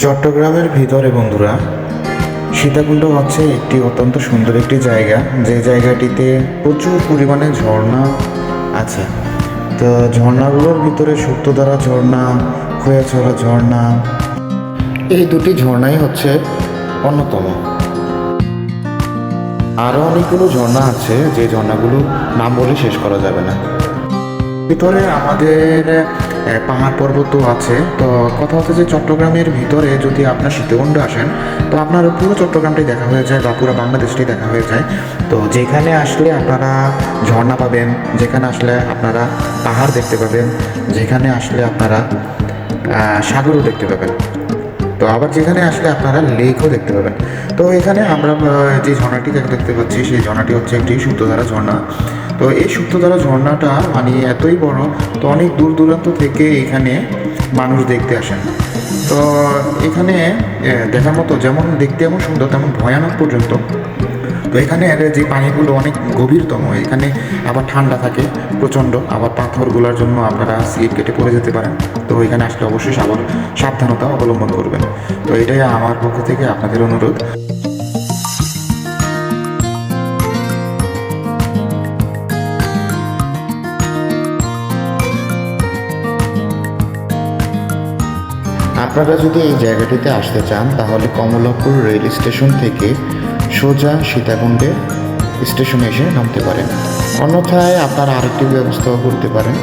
চট্টগ্রামের ভিতরে বন্ধুরা, সীতাকুণ্ড হচ্ছে একটি অত্যন্ত সুন্দর একটি জায়গা, যে জায়গাটিতে প্রচুর পরিমাণে ঝর্ণা আছে। তো ঝর্ণাগুলোর ভিতরে সুক্তধারা ঝর্ণা, খোয়াছড়া ঝর্ণা, এই দুটি ঝর্ণাই হচ্ছে অন্যতম। আরও অনেকগুলো ঝর্ণা আছে, যে ঝর্ণাগুলো নাম বলে শেষ করা যাবে না। ভিতরে আমাদের পাহাড় পর্বতও আছে। তো কথা হচ্ছে যে চট্টগ্রামের ভিতরে যদি আপনার সীতাকুণ্ড আসেন, তো আপনার পুরো চট্টগ্রামটাই দেখা হয়ে যায় বা পুরো বাংলাদেশটাই দেখা হয়ে যায়। তো যেখানে আসলে আপনারা ঝর্ণা পাবেন, যেখানে আসলে আপনারা পাহাড় দেখতে পাবেন, যেখানে আসলে আপনারা সাগরও দেখতে পাবেন। তো আবার যেখানে আসলে আপনারা লেকও দেখতে পাবেন। তো এখানে আমরা যে ঝর্ণাটি দেখতে পাচ্ছি, সেই ঝর্ণাটি হচ্ছে একটি সুক্তধারা ঝর্ণা। তো এই সুক্তধারা ঝর্ণাটা মানে এতই বড়, তো অনেক দূর দূরান্ত থেকে এখানে মানুষ দেখতে আসেন। তো এখানে দেখার মতো, যেমন দেখতে এমন সুন্দর তেমন ভয়ানক পর্যন্ত। তো এখানে যে পানিগুলো অনেক গভীরতম, এখানে আবার ঠান্ডা থাকে প্রচণ্ড, আবার পাথরগুলোর জন্য আপনারা স্লিপ কেটে পড়ে যেতে পারেন। তো এখানে আসলে অবশ্যই সাবধানতা অবলম্বন করবেন। তো এটাই আমার পক্ষ থেকে আপনাদের অনুরোধ। আপনারা যদি এই জায়গাটিতে আসতে চান, তাহলে কমলাপুর রেল স্টেশন থেকে সোজা সীতাকুণ্ডে স্টেশনে এসে নামতে পারেন। অন্যথায় আপনারা আরেকটি ব্যবস্থাও করতে পারেন।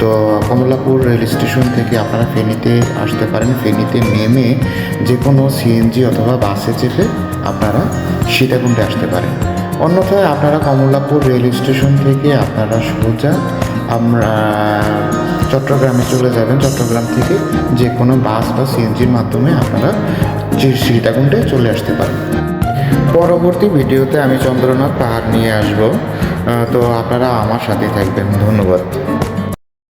তো কমলাপুর রেল স্টেশন থেকে আপনারা ফেনীতে আসতে পারেন। ফেনীতে নেমে যে কোনো সিএনজি অথবা বাসে চেপে আপনারা সীতাকুণ্ডে আসতে পারেন। অন্যথায় আপনারা কমলাপুর রেল স্টেশন থেকে আপনারা সোজা আমরা চট্টগ্রামে চলে যাবেন। চট্টগ্রাম থেকে যে কোনো বাস বা সিএনজির মাধ্যমে আপনারা সীতাকুণ্ডে চলে আসতে পারেন। পরবর্তী ভিডিওতে আমি চন্দ্রনাথ পাহাড় নিয়ে আসব। তো আপনারা আমার সাথে থাকবেন। ধন্যবাদ।